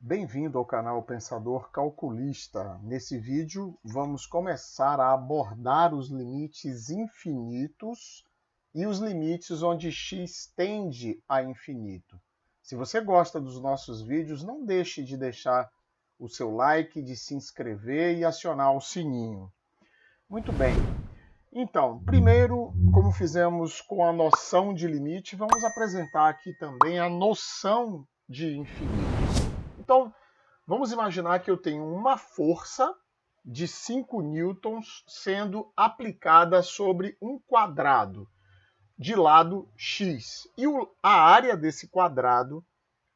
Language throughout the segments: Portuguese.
Bem-vindo ao canal Pensador Calculista. Nesse vídeo, vamos começar a abordar os limites infinitos e os limites onde x tende a infinito. Se você gosta dos nossos vídeos, não deixe de deixar o seu like, de se inscrever e acionar o sininho. Muito bem. Então, primeiro, como fizemos com a noção de limite, vamos apresentar aqui também a noção de infinito. Então, vamos imaginar que eu tenho uma força de 5 newtons sendo aplicada sobre um quadrado de lado x. E a área desse quadrado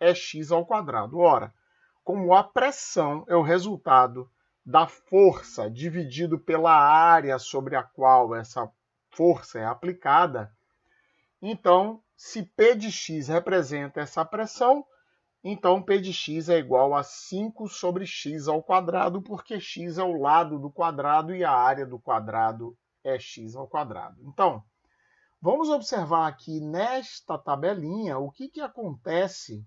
é x ao quadrado. Ora, como a pressão é o resultado da força dividido pela área sobre a qual essa força é aplicada, então, se P de x representa essa pressão, então P de x é igual a 5 sobre x ao quadrado, porque x é o lado do quadrado e a área do quadrado é x ao quadrado. Então, vamos observar aqui nesta tabelinha o que acontece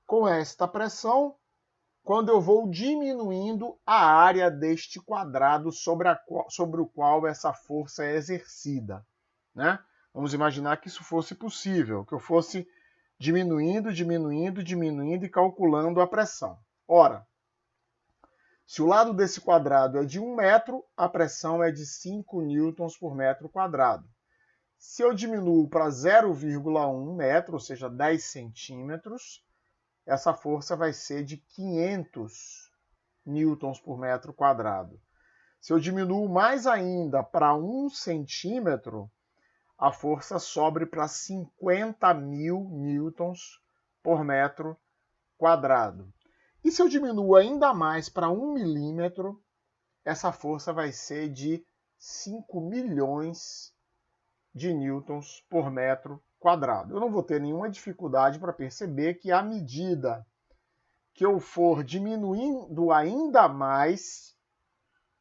com esta pressão quando eu vou diminuindo a área deste quadrado sobre o qual essa força é exercida, né? Vamos imaginar que isso fosse possível, que eu fosse diminuindo e calculando a pressão. Ora, se o lado desse quadrado é de 1 metro, a pressão é de 5 newtons por metro quadrado. Se eu diminuo para 0,1 metro, ou seja, 10 centímetros, essa força vai ser de 500 newtons por metro quadrado. Se eu diminuo mais ainda para 1 centímetro, a força sobe para 50.000 newtons por metro quadrado. E se eu diminuo ainda mais para 1 milímetro, essa força vai ser de 5 milhões de newtons por metro quadrado. Eu não vou ter nenhuma dificuldade para perceber que à medida que eu for diminuindo ainda mais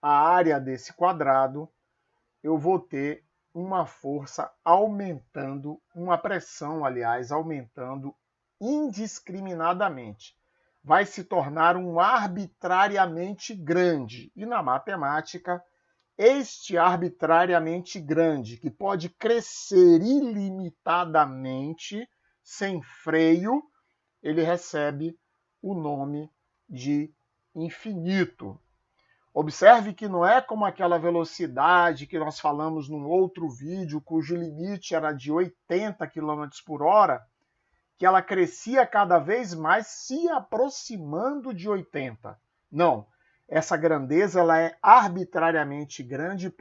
a área desse quadrado, eu vou ter uma força aumentando, uma pressão, aliás, aumentando indiscriminadamente. Vai se tornar um arbitrariamente grande. E na matemática, este arbitrariamente grande, que pode crescer ilimitadamente, sem freio, ele recebe o nome de infinito. Observe que não é como aquela velocidade que nós falamos num outro vídeo, cujo limite era de 80 km por hora, que ela crescia cada vez mais se aproximando de 80. Não, essa grandeza ela é arbitrariamente grande e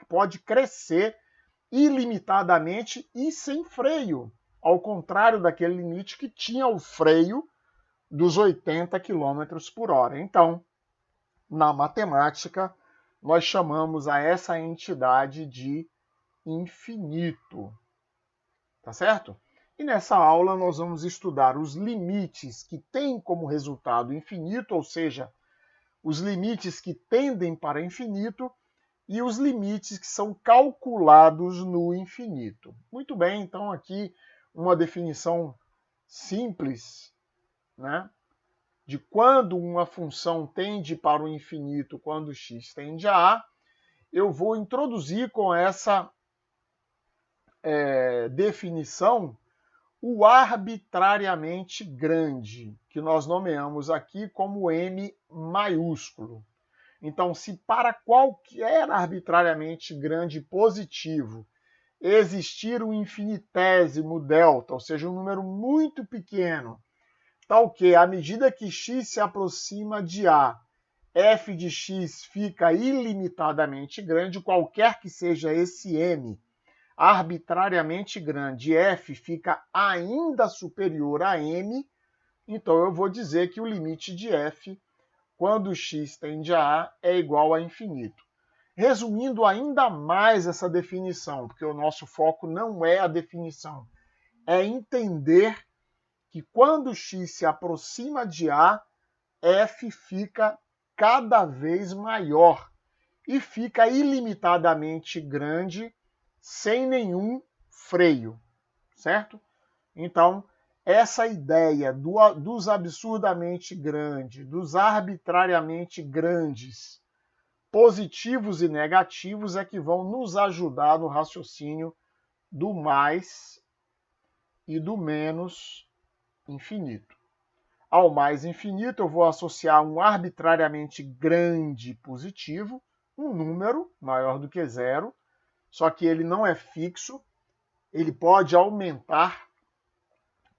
pode crescer ilimitadamente e sem freio, ao contrário daquele limite que tinha o freio dos 80 km por hora. Então, na matemática, nós chamamos a essa entidade de infinito. Tá certo? E nessa aula nós vamos estudar os limites que têm como resultado infinito, ou seja, os limites que tendem para infinito e os limites que são calculados no infinito. Muito bem, então aqui uma definição simples, né, de quando uma função tende para o infinito, quando x tende a A. Eu vou introduzir com essa definição o arbitrariamente grande, que nós nomeamos aqui como M maiúsculo. Então, se para qualquer arbitrariamente grande positivo existir um infinitésimo delta, ou seja, um número muito pequeno, tal que, à medida que x se aproxima de A, f de x fica ilimitadamente grande, qualquer que seja esse m arbitrariamente grande, f fica ainda superior a m, então eu vou dizer que o limite de f, quando x tende a A, é igual a infinito. Resumindo ainda mais essa definição, porque o nosso foco não é a definição, é entender que quando x se aproxima de A, f fica cada vez maior e fica ilimitadamente grande sem nenhum freio, certo? Então, essa ideia dos absurdamente grandes, dos arbitrariamente grandes, positivos e negativos é que vão nos ajudar no raciocínio do mais e do menos infinito. Ao mais infinito, eu vou associar um arbitrariamente grande positivo, um número maior do que zero, só que ele não é fixo, ele pode aumentar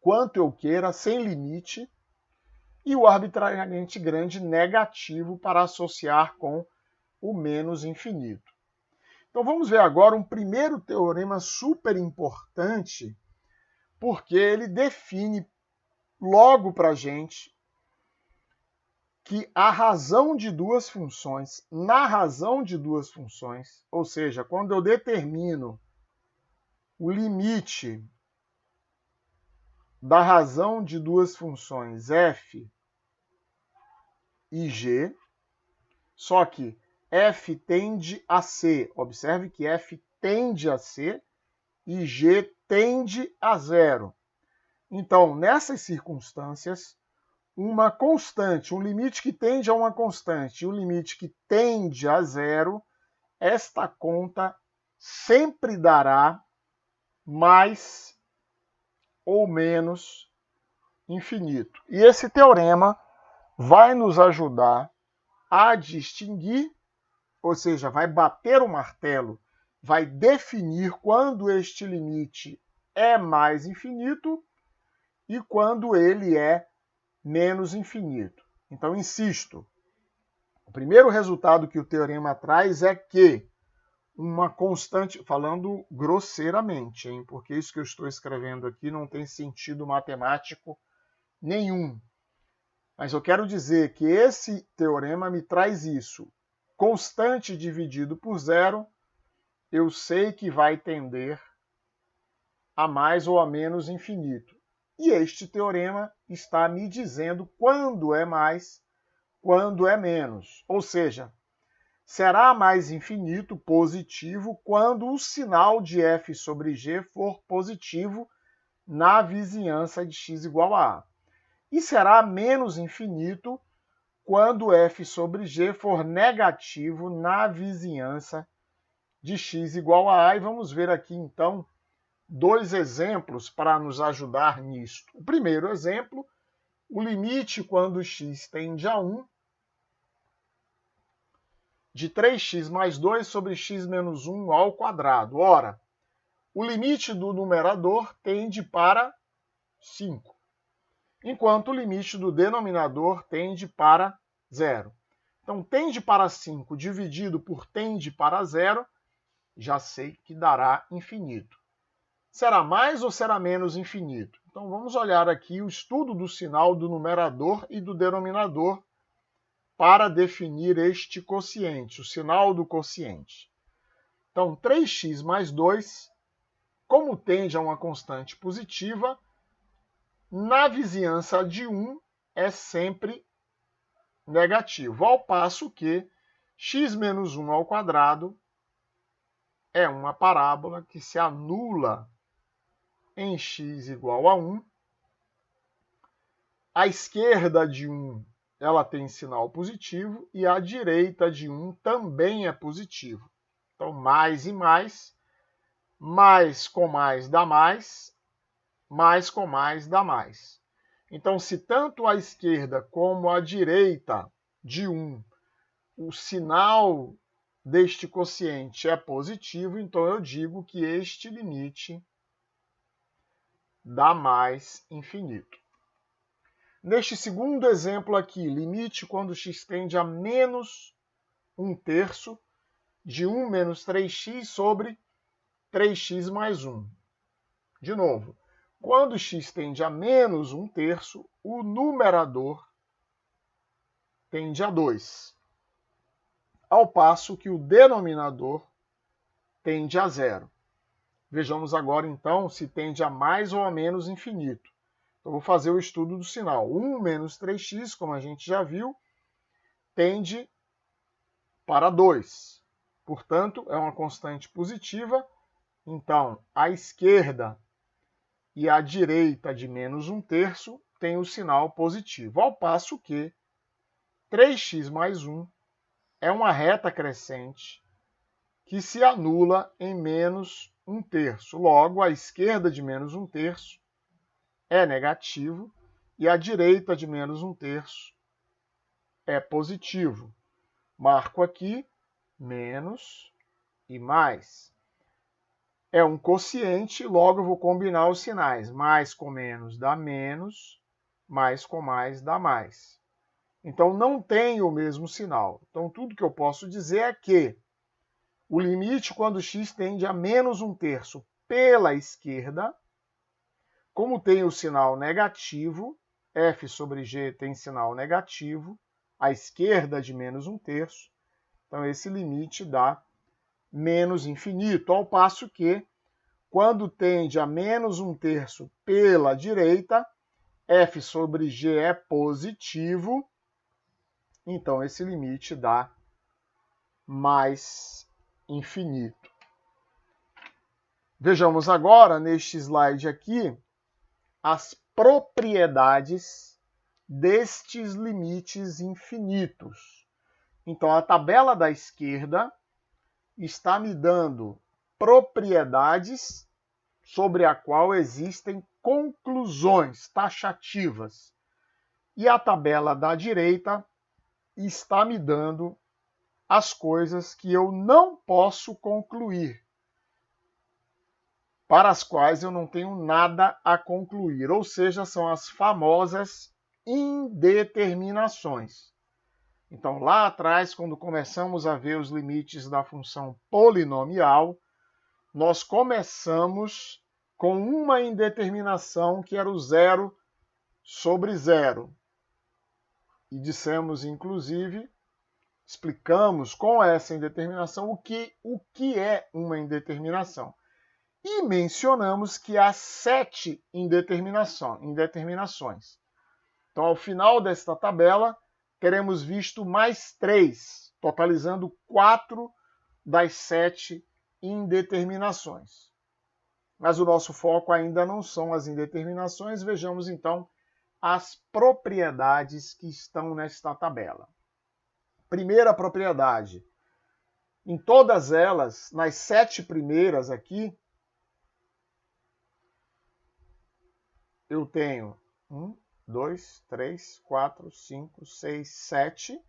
quanto eu queira, sem limite, e o arbitrariamente grande negativo para associar com o menos infinito. Então vamos ver agora um primeiro teorema super importante, porque ele define logo para a gente que a razão de duas funções, na razão de duas funções, ou seja, quando eu determino o limite da razão de duas funções f e g, só que f tende a c, observe que f tende a c e g tende a zero. Então, nessas circunstâncias, uma constante, um limite que tende a uma constante e um limite que tende a zero, esta conta sempre dará mais ou menos infinito. E esse teorema vai nos ajudar a distinguir, ou seja, vai bater o martelo, vai definir quando este limite é mais infinito e quando ele é menos infinito. Então, insisto, o primeiro resultado que o teorema traz é que uma constante, falando grosseiramente, hein, porque isso que eu estou escrevendo aqui não tem sentido matemático nenhum. Mas eu quero dizer que esse teorema me traz isso. Constante dividido por zero, eu sei que vai tender a mais ou a menos infinito. E este teorema está me dizendo quando é mais, quando é menos. Ou seja, será mais infinito positivo quando o sinal de f sobre g for positivo na vizinhança de x igual a a. E será menos infinito quando f sobre g for negativo na vizinhança de x igual a a. E vamos ver aqui, então, dois exemplos para nos ajudar nisto. O primeiro exemplo, o limite quando x tende a 1 de 3x mais 2 sobre x menos 1 ao quadrado. Ora, o limite do numerador tende para 5, enquanto o limite do denominador tende para 0. Então, tende para 5 dividido por tende para 0, já sei que dará infinito. Será mais ou será menos infinito? Então, vamos olhar aqui o estudo do sinal do numerador e do denominador para definir este quociente, o sinal do quociente. Então, 3x mais 2, como tende a uma constante positiva, na vizinhança de 1 é sempre negativo, ao passo que x menos 1 ao quadrado é uma parábola que se anula em x igual a 1. A esquerda de 1 ela tem sinal positivo e a direita de 1 também é positivo. Então, mais e mais com mais dá mais com mais dá mais. Então, se tanto a esquerda como a direita de 1, o sinal deste quociente é positivo, então eu digo que este limite dá mais infinito. Neste segundo exemplo aqui, limite quando x tende a menos 1/3 de 1 menos 3x sobre 3x mais 1. De novo, quando x tende a menos 1/3, o numerador tende a 2, ao passo que o denominador tende a 0. Vejamos agora, então, se tende a mais ou a menos infinito. Então, vou fazer o estudo do sinal. 1 menos 3x, como a gente já viu, tende para 2. Portanto, é uma constante positiva. Então, a esquerda e à direita de menos 1/3 tem o sinal positivo, ao passo que 3x mais 1 é uma reta crescente que se anula em menos 1/3. Logo, à esquerda de menos 1/3 é negativo e à direita de menos 1/3 é positivo. Marco aqui menos e mais. É um quociente, logo eu vou combinar os sinais. Mais com menos dá menos, mais com mais dá mais. Então, não tem o mesmo sinal. Então, tudo que eu posso dizer é que o limite quando x tende a menos 1/3 pela esquerda, como tem o sinal negativo, f sobre g tem sinal negativo, à esquerda de menos 1/3, então esse limite dá menos infinito, ao passo que, quando tende a menos 1/3 pela direita, f sobre g é positivo, então esse limite dá mais infinito. Vejamos agora, neste slide aqui, as propriedades destes limites infinitos. Então, a tabela da esquerda está me dando propriedades sobre a qual existem conclusões taxativas. E a tabela da direita está me dando as coisas que eu não posso concluir, para as quais eu não tenho nada a concluir, ou seja, são as famosas indeterminações. Então, lá atrás, quando começamos a ver os limites da função polinomial, nós começamos com uma indeterminação que era o 0 sobre 0. E dissemos, inclusive, explicamos com essa indeterminação o que é uma indeterminação. E mencionamos que há 7 indeterminações. Então, ao final desta tabela, teremos visto mais 3, totalizando 4 das 7 indeterminações. Mas o nosso foco ainda não são as indeterminações. Vejamos, então, as propriedades que estão nesta tabela. Primeira propriedade. Em todas elas, nas 7 primeiras aqui, eu tenho 1, 2, 3, 4, 5, 6, 7.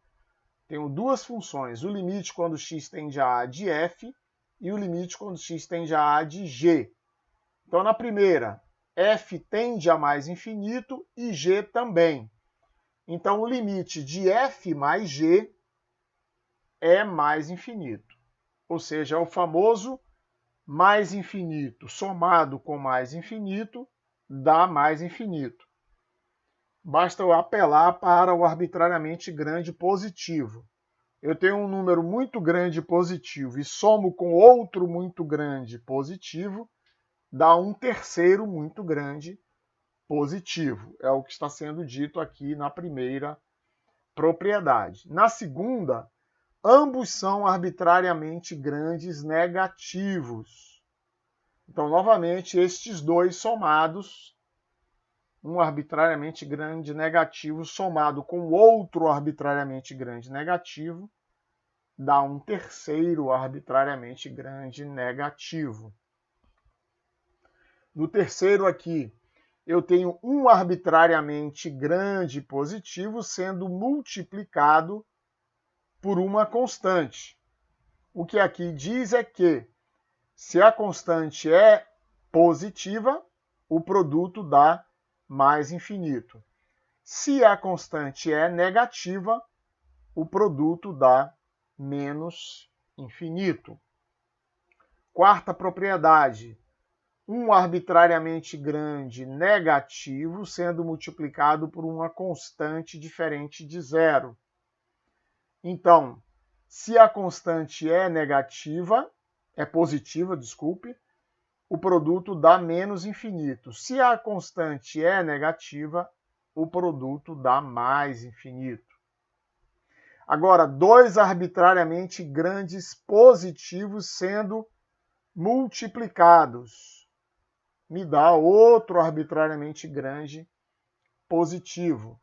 Tenho duas funções, o limite quando x tende a A de f e o limite quando x tende a A de g. Então, na primeira, f tende a mais infinito e g também. Então, o limite de f mais g é mais infinito. Ou seja, é o famoso mais infinito somado com mais infinito dá mais infinito. Basta eu apelar para o arbitrariamente grande positivo. Eu tenho um número muito grande positivo e somo com outro muito grande positivo, dá um terceiro muito grande positivo. É o que está sendo dito aqui na primeira propriedade. Na segunda, ambos são arbitrariamente grandes negativos. Então, novamente, estes dois somados, um arbitrariamente grande negativo somado com outro arbitrariamente grande negativo, dá um terceiro arbitrariamente grande negativo. No terceiro aqui, eu tenho um arbitrariamente grande positivo sendo multiplicado por uma constante. O que aqui diz é que, se a constante é positiva, o produto dá mais infinito. Se a constante é negativa, o produto dá menos infinito. Quarta propriedade, um arbitrariamente grande negativo sendo multiplicado por uma constante diferente de zero. Então, se a constante é positiva, o produto dá menos infinito. Se a constante é negativa, o produto dá mais infinito. Agora, dois arbitrariamente grandes positivos sendo multiplicados. me dá outro arbitrariamente grande positivo.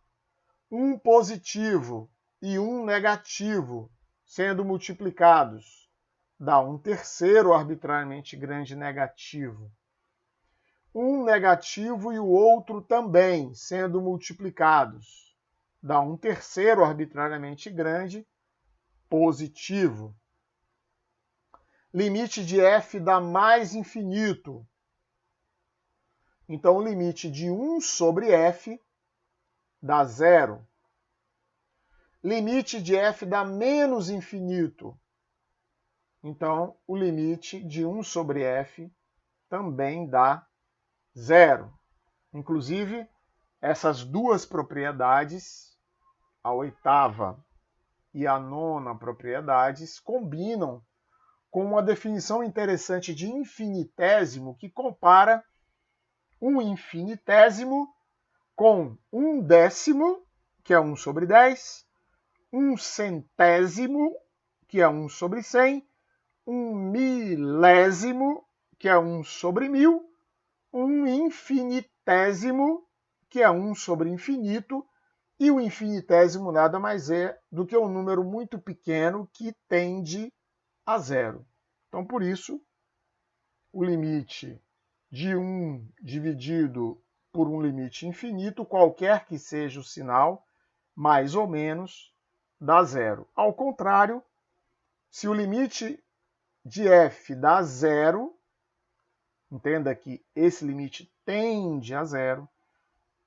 Um positivo e um negativo sendo multiplicados dá um terceiro arbitrariamente grande negativo. Um negativo e o outro também sendo multiplicados dá um terceiro arbitrariamente grande positivo. Limite de f dá mais infinito. Então, o limite de 1 sobre f dá zero. Limite de f dá menos infinito. Então, o limite de 1 sobre f também dá zero. Inclusive, essas duas propriedades, a oitava e a nona propriedades, combinam com uma definição interessante de infinitésimo que compara um infinitésimo com um décimo, que é 1 sobre 10, um centésimo, que é 1 sobre 100, um milésimo, que é 1 sobre 1000, um infinitésimo, que é 1 sobre infinito, e o infinitésimo nada mais é do que um número muito pequeno que tende a zero. Então, por isso, o limite de 1 dividido por um limite infinito, qualquer que seja o sinal, mais ou menos, dá zero. Ao contrário, se o limite de f dá zero, entenda que esse limite tende a zero,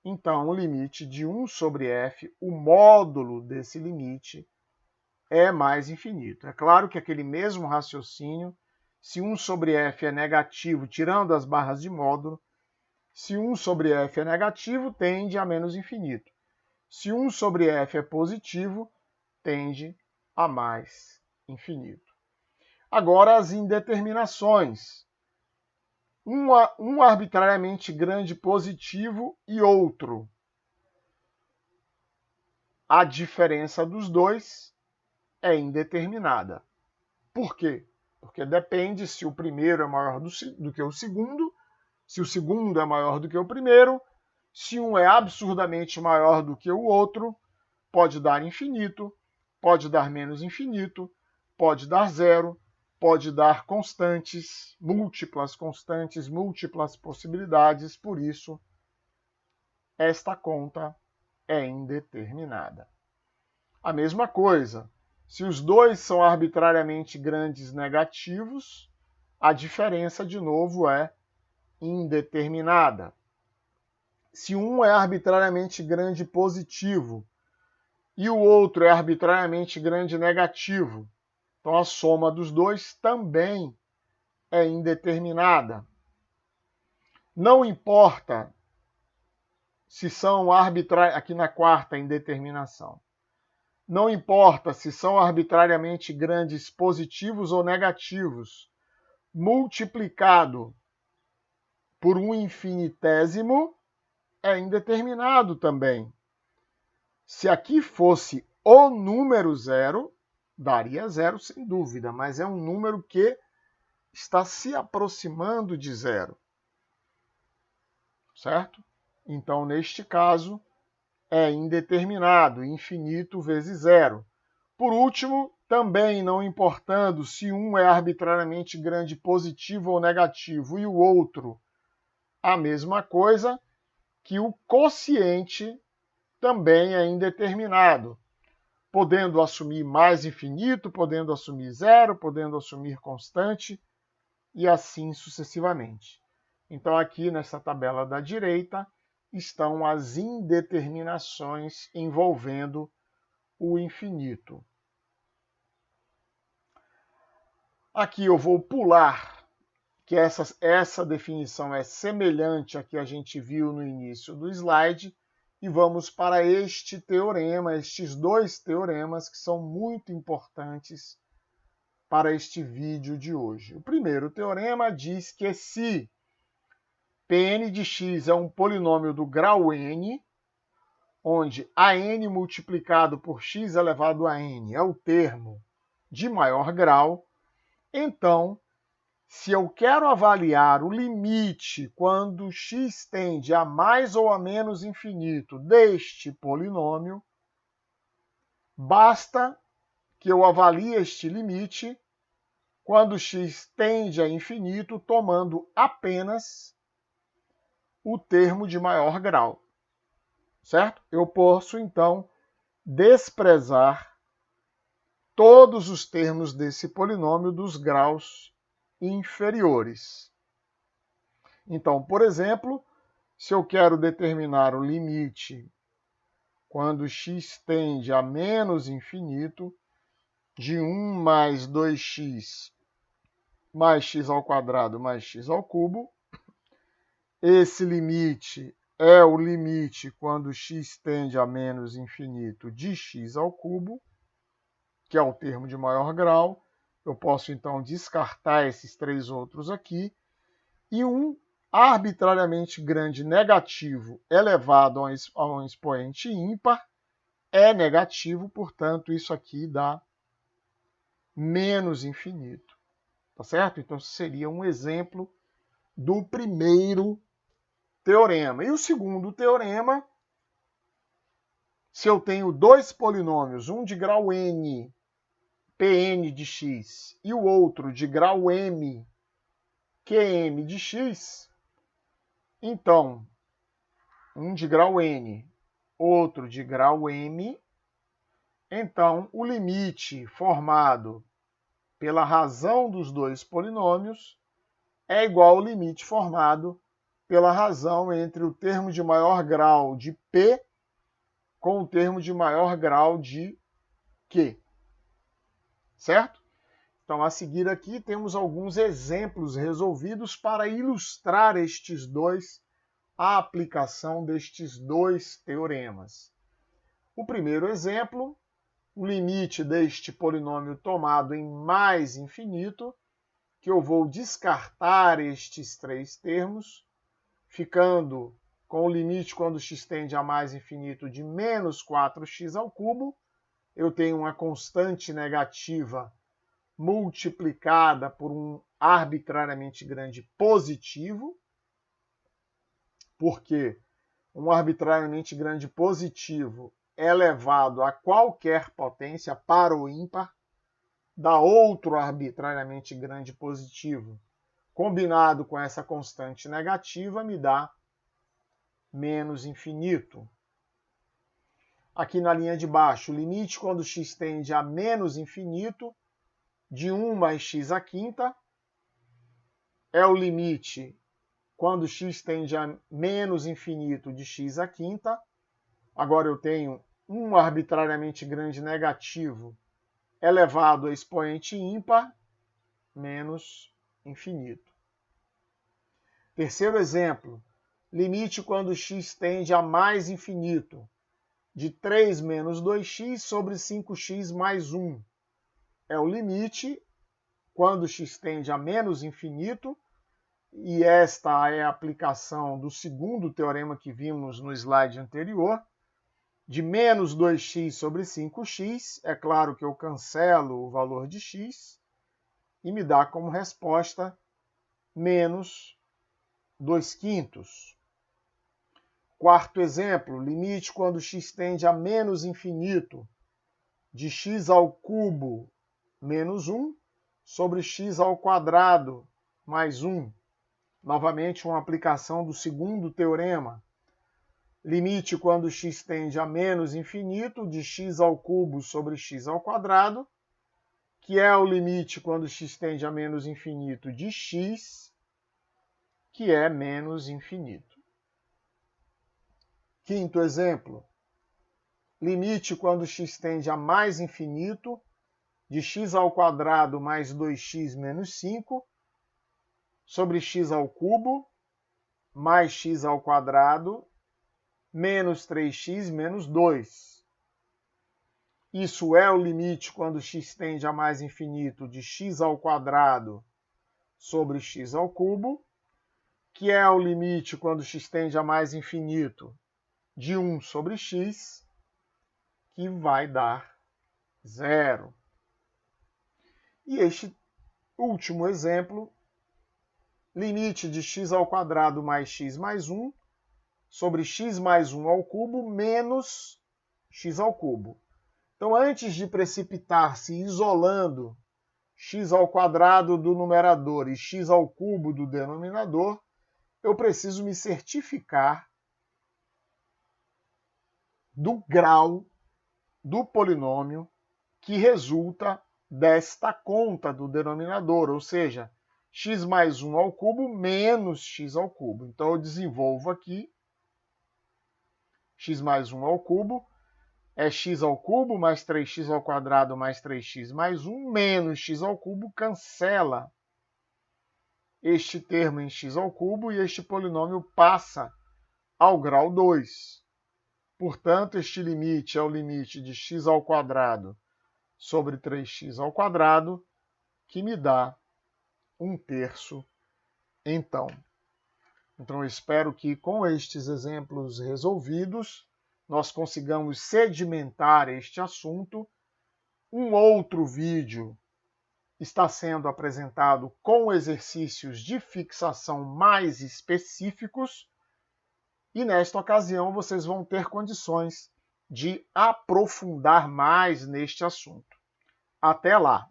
então o limite de 1 sobre f, o módulo desse limite, é mais infinito. É claro que aquele mesmo raciocínio, se 1 sobre f é negativo, tirando as barras de módulo, se 1 sobre f é negativo, tende a menos infinito. Se 1 sobre f é positivo, tende a mais infinito. Agora, as indeterminações. Um arbitrariamente grande positivo e outro. A diferença dos dois é indeterminada. Por quê? Porque depende se o primeiro é maior do que o segundo, se o segundo é maior do que o primeiro, se um é absurdamente maior do que o outro, pode dar infinito, pode dar menos infinito, pode dar zero, pode dar constantes, múltiplas possibilidades, por isso esta conta é indeterminada. A mesma coisa, se os dois são arbitrariamente grandes negativos, a diferença, de novo, é indeterminada. Se um é arbitrariamente grande positivo e o outro é arbitrariamente grande negativo, então a soma dos dois também é indeterminada. Não importa se são arbitrariamente, aqui na quarta indeterminação, não importa se são arbitrariamente grandes positivos ou negativos, multiplicado por um infinitésimo é indeterminado também. Se aqui fosse o número zero, daria zero sem dúvida, mas é um número que está se aproximando de zero. Certo? Então, neste caso, é indeterminado, infinito vezes zero. Por último, também não importando se um é arbitrariamente grande positivo ou negativo e o outro a mesma coisa, que o quociente também é indeterminado, podendo assumir mais infinito, podendo assumir zero, podendo assumir constante e assim sucessivamente. Então, aqui nessa tabela da direita estão as indeterminações envolvendo o infinito. Aqui eu vou pular, que essa definição é semelhante à que a gente viu no início do slide, e vamos para este teorema, estes dois teoremas que são muito importantes para este vídeo de hoje. O primeiro teorema diz que se Pn de x é um polinômio do grau n, onde a n multiplicado por x elevado a n é o termo de maior grau, então, Se eu quero avaliar o limite quando x tende a mais ou a menos infinito deste polinômio, basta que eu avalie este limite quando x tende a infinito, tomando apenas o termo de maior grau, certo? Eu posso, então, desprezar todos os termos desse polinômio dos graus inferiores. Então, por exemplo, se eu quero determinar o limite quando x tende a menos infinito, de 1 mais 2x mais x ao quadrado mais x ao cubo, esse limite é o limite quando x tende a menos infinito de x ao cubo, que é o termo de maior grau. Eu posso, então, descartar esses três outros aqui. E um arbitrariamente grande negativo elevado a um expoente ímpar é negativo, portanto, isso aqui dá menos infinito. Tá certo? Então, seria um exemplo do primeiro teorema. E o segundo teorema, se eu tenho dois polinômios, um de grau n, Pn de x, e o outro de grau m, Qm de x, então, um de grau n, outro de grau m, então o limite formado pela razão dos dois polinômios é igual ao limite formado pela razão entre o termo de maior grau de P com o termo de maior grau de Q. Certo? Então, a seguir aqui temos alguns exemplos resolvidos para ilustrar a aplicação destes dois teoremas. O primeiro exemplo, o limite deste polinômio tomado em mais infinito, que eu vou descartar estes três termos, ficando com o limite quando x tende a mais infinito de menos 4x ao cubo. Eu tenho uma constante negativa multiplicada por um arbitrariamente grande positivo, porque um arbitrariamente grande positivo é elevado a qualquer potência par ou ímpar, dá outro arbitrariamente grande positivo, combinado com essa constante negativa, me dá menos infinito. Aqui na linha de baixo, o limite quando x tende a menos infinito, de 1 mais x à quinta, é o limite quando x tende a menos infinito de x à quinta. Agora eu tenho um arbitrariamente grande negativo elevado a expoente ímpar, menos infinito. Terceiro exemplo, limite quando x tende a mais infinito, de 3 menos 2x sobre 5x mais 1. É o limite quando x tende a menos infinito, e esta é a aplicação do segundo teorema que vimos no slide anterior, de menos 2x sobre 5x. É claro que eu cancelo o valor de x e me dá como resposta menos 2/5. Quarto exemplo, limite quando x tende a menos infinito, de x ao cubo menos 1 sobre x ao quadrado mais 1. Novamente, uma aplicação do segundo teorema. Limite quando x tende a menos infinito, de x ao cubo sobre x ao quadrado, que é o limite quando x tende a menos infinito de x, que é menos infinito. Quinto exemplo, limite quando x tende a mais infinito, de x ao quadrado mais 2x menos 5, sobre x ao cubo, mais x ao quadrado, menos 3x menos 2. Isso é o limite quando x tende a mais infinito de x ao quadrado sobre x ao cubo, que é o limite quando x tende a mais infinito de 1 sobre x, que vai dar 0. E este último exemplo limite de x² mais x mais 1 sobre x mais 1 ao cubo menos x². Então, antes de precipitar-se isolando x² do numerador e x³ do denominador, eu preciso me certificar do grau do polinômio que resulta desta conta do denominador, ou seja, x mais 1 ao cubo menos x². Então, eu desenvolvo aqui x mais 1 ao cubo é x² mais 3x² mais 3x mais 1 menos x², cancela este termo em x² e este polinômio passa ao grau 2. Portanto, este limite é o limite de x² sobre 3x², que me dá 1/3 então. Então, eu espero que com estes exemplos resolvidos, nós consigamos sedimentar este assunto. Um outro vídeo está sendo apresentado com exercícios de fixação mais específicos, e nesta ocasião vocês vão ter condições de aprofundar mais neste assunto. Até lá!